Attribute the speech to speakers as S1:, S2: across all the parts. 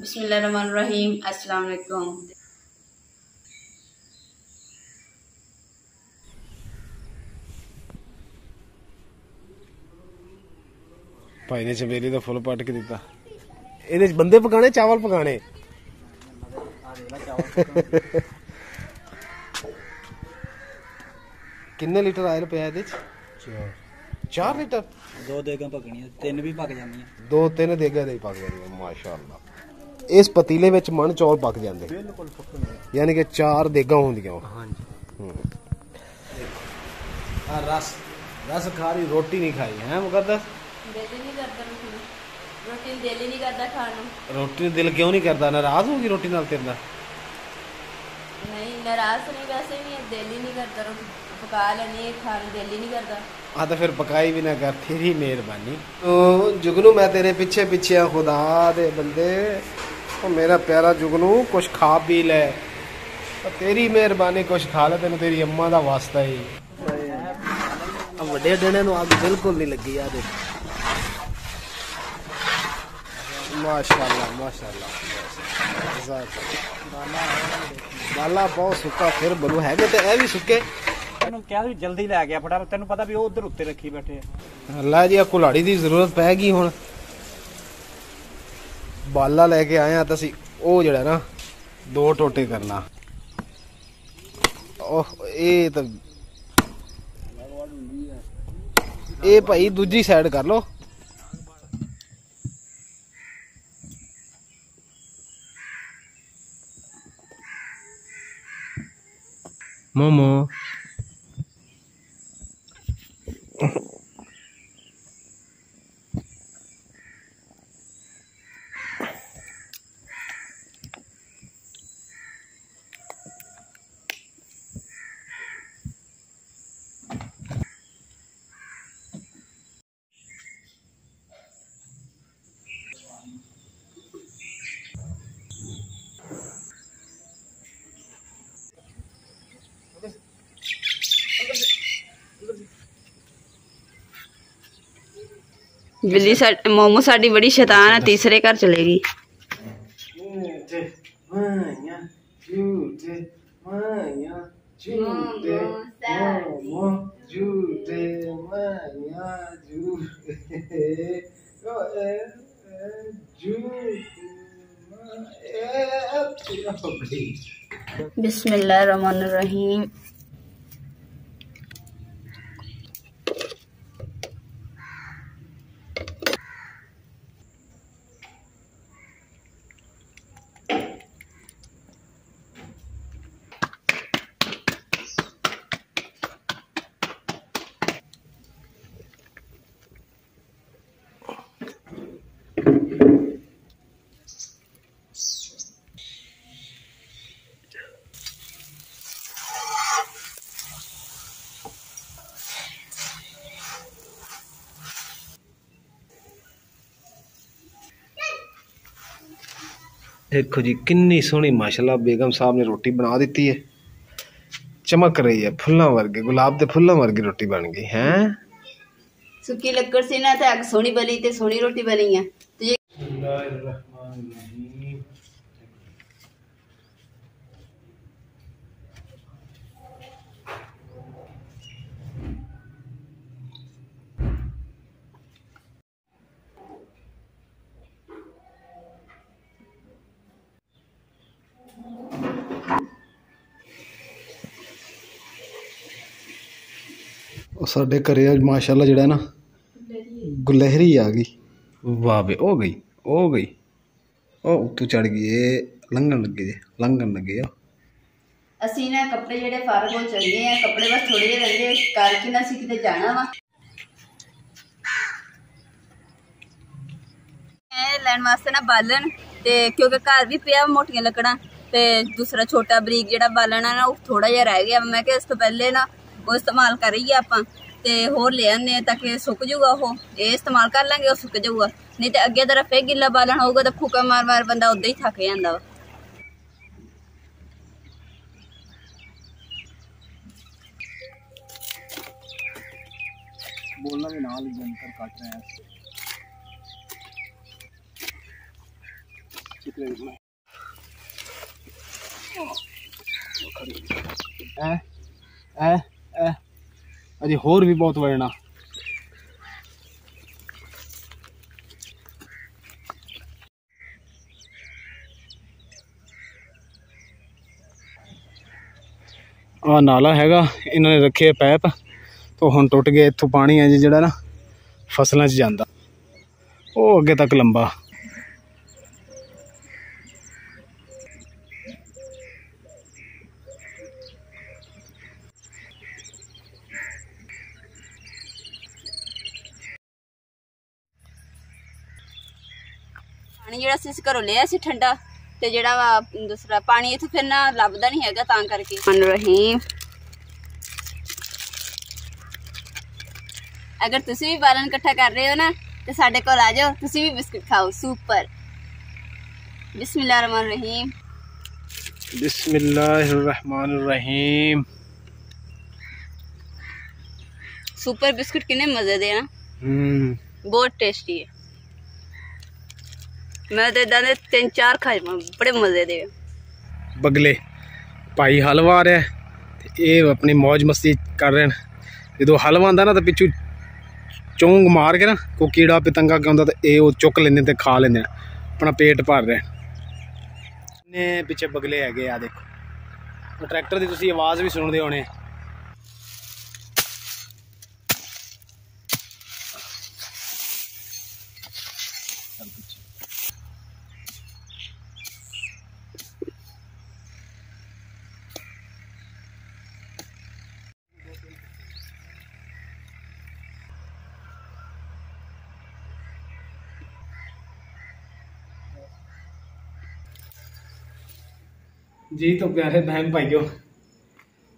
S1: बिस्मिल्लाहिर्रहमानिर्रहीम। अस्सलाम वालेकुम।
S2: भाई ने चमेली का फुल पट के दिता। ये बंदे पकाने चावल पकाने किन्ने लीटर आयल पे 4 लीटर।
S3: 2 देगा पकनी, 3 भी पक जानी,
S2: 2-3 देगा दे पक जानी माशाअल्लाह। इस पतीले विच मन चौल पक जाते
S3: बिल्कुल
S2: यानी कि 4 देगा होंदियां।
S3: हाँ जी।
S2: रस रस खा रही रोटी नहीं खाई है मुकद्दस।
S1: दिल नहीं करता रोटी दिल ही नहीं करता खाना।
S2: रोटी दिल क्यों नहीं करता? नाराज होगी रोटी नाल तेरे नाल?
S1: नहीं नाराज नहीं, वैसे भी दिल ही नहीं करता रोटी पका लेनी, खाने दिल ही नहीं करता।
S2: हाँ तो फिर पकाई भी ना कर, तेरी मेहरबानी। तो जुगनू मैं तेरे पीछे पीछे आ, खुदा दे बंदे। तो मेरा प्यारा जुगनू कुछ खा पी ले, तो तेरी मेहरबानी कुछ खा ले, तेन तेरी अम्मा का वास्ता ही। वड्डे डने अग बिल्कुल नहीं लगी यार। माशाअल्लाह माशाअल्लाह। बाला बहुत सुक्का फिर बनू है तो है भी सुके।
S3: तेन क्या भी जल्दी लै गया फटा, तेन पता भी उधर उत्ते रखी बैठे।
S2: अल्लाह जी कुल्हाड़ी की जरूरत पैगी हुण। बाला लैके आए तो असी वो जड़ा ना 2 टोटे करना। ओह ये तो ये भाई दूजी साइड कर लो। मोमो
S1: बिल्ली मोमो साडी बड़ी शैतान है, तीसरे घर चलेगी। बिस्मिल्लाहिर्रहमानिर्रहीम।
S2: देखो जी किन्नी सोहनी माशाल्लाह बेगम साहब ने रोटी बना दी है। चमक रही है फुल्लां वर्गी, गुलाब के फुल्लां वर्गी रोटी बन गई है।
S1: सुक्की लक्कड़ से ना ते अग सोहनी बनी ते सोहनी रोटी बनी है।
S2: साडे घरे माशाल्लाह जड़ा ना गुलहरी आ गई। वाह बे हो गई हो गई। ओ तू चढ़ गई, लंघन लगी है।
S1: ਅਸੀਂ ਨਾ ਕੱਪੜੇ ਜਿਹੜੇ ਫਾਰਗ ਹੋ ਚੱਲੇ ਆ, ਕੱਪੜੇ ਬਸ ਥੋੜੇ ਜਿਹੇ ਰਹਿੰਦੇ ਕਰਕੇ ਨਾ ਅਸੀਂ ਕਿਤੇ ਜਾਣਾ ਵਾ। ਇਹ ਲੈਣ ਵਾਸਤੇ ਨਾ ਬਾਲਣ ਤੇ ਕਿਉਂਕਿ ਘਰ ਵੀ ਪਿਆ ਮੋਟੀਆਂ ਲੱਕੜਾਂ ਤੇ ਦੂਸਰਾ ਛੋਟਾ ਬਰੀਕ ਜਿਹੜਾ ਬਾਲਣ ਆ ਨਾ ਉਹ ਥੋੜਾ ਜਿਹਾ ਰਹਿ ਗਿਆ। ਮੈਂ ਕਿਹਾ ਇਸ ਤੋਂ ਪਹਿਲੇ ਨਾ ਉਹ ਇਸਤੇਮਾਲ ਕਰੀਏ ਆਪਾਂ ਤੇ ਹੋਰ ਲੈ ਆਨੇ ਤਾਂ ਕਿ ਸੁੱਕ ਜਾਊਗਾ। ਉਹ ਇਹ ਇਸਤੇਮਾਲ ਕਰ ਲਾਂਗੇ, ਉਹ ਸੁੱਕ ਜਾਊਗਾ। ਨਹੀਂ ਤੇ ਅੱਗੇ ਤਰ੍ਹਾਂ ਫੇਰ ਗਿੱਲਾ ਬਾਲਣ ਹੋਊਗਾ ਤਾਂ ਫੂਕਾ ਮਾਰ ਮਾਰ ਬੰਦਾ ਉਦਾਂ ਹੀ ਥੱਕ ਜਾਂਦਾ ਵਾ।
S3: बोलना भी नाल जमकर काट रहे हैं।
S2: अजे होर भी बहुत वजना। आ नाला हैगा, इन्होंने रखे पैप तो हुण टुट गए। इत्थों पानी है जी जिहड़ा ना फसलों च जांदा, वो अगे तक लंबा।
S1: पानी जिहड़ा असीं घरों लिया सी ठंडा, ते जिहड़ा वा दूसरा पानी इत्थों फिर ना लभदा नहीं हैगा, तां करके। रहीम, अगर तुसी भी बालन इकट्ठा कर रहे हो ना तो साडे कोल आ जाओ, तुसी भी बिस्कुट खाओ। सुपर। बिस्मिल्लाहिर्रहमानिर्रहीम।
S2: बिस्मिल्लाहिर्रहमानिर्रहीम।
S1: सुपर बिस्कुट कितने मजे दे ना, बहुत टेस्टी है। मैं तो इदा 3-4 खाए, बड़े मजे दे।
S2: बगले भाई हलवा आ रहा है, ये अपनी मौज मस्ती कर रहे हैं। जो हलवा आंदा ना तो पिछू चोंग मार के ना कोई कीड़ा पतंगा क्या होंदा तो ये चुक लेंदे ते खा लेंदे, अपना पेट भर रहे हैं। पिछे बगले है, आ देखो ट्रैक्टर की तुसीं आवाज़ भी सुनते होने। जी तो प्यारे बहन भाइयों,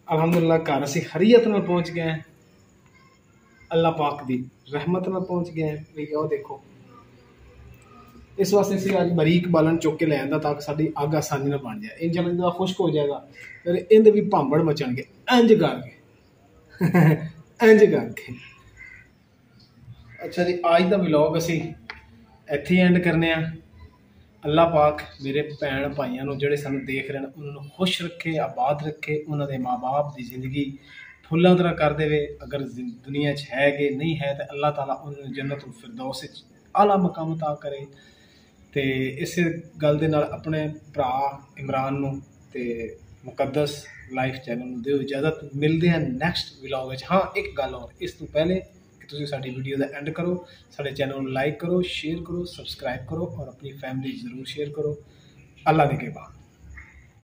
S2: अलहमदुलिल्लाह घर असी हरीयत में पहुँच गए हैं, अल्लाह पाक की रहमत में पहुँच गए हैं। भैया देखो, इस वास्ते असी अज बरीक बालन चुक के ले आंदा ताकि साडी अग आसानी ना बन जाए। इन जब खुश्क हो जाएगा फिर इंदे भी भांबड़ मचणगे, इंज करके इंज करके। अच्छा जी, अज का व्लॉग असी इत्थे एंड करने। अल्लाह पाक मेरे भैन भाइयों को जोड़े सानू देख रहे हैं उन्होंने खुश रखे, आबाद रखे, उन्होंने माँ बाप की जिंदगी फुलों तरह कर दे। अगर दुनिया है कि नहीं है तो अल्लाह ताला उन्होंने जन्नत फिरदौस आला मकाम अता करे। तो इस गल दे नाल अपने भरा इमरान नूं ते मुकद्दस लाइफ चैनल नूं दिओ इजाजत। मिलते हैं नैक्सट व्लॉग। हाँ एक गल और, इस तो पहले तुसीं साडी वीडियो का एंड करो, साडे चैनल को लाइक करो, शेयर करो, सबसक्राइब करो और अपनी फैमिली जरूर शेयर करो। अल्लाह दी कृपा।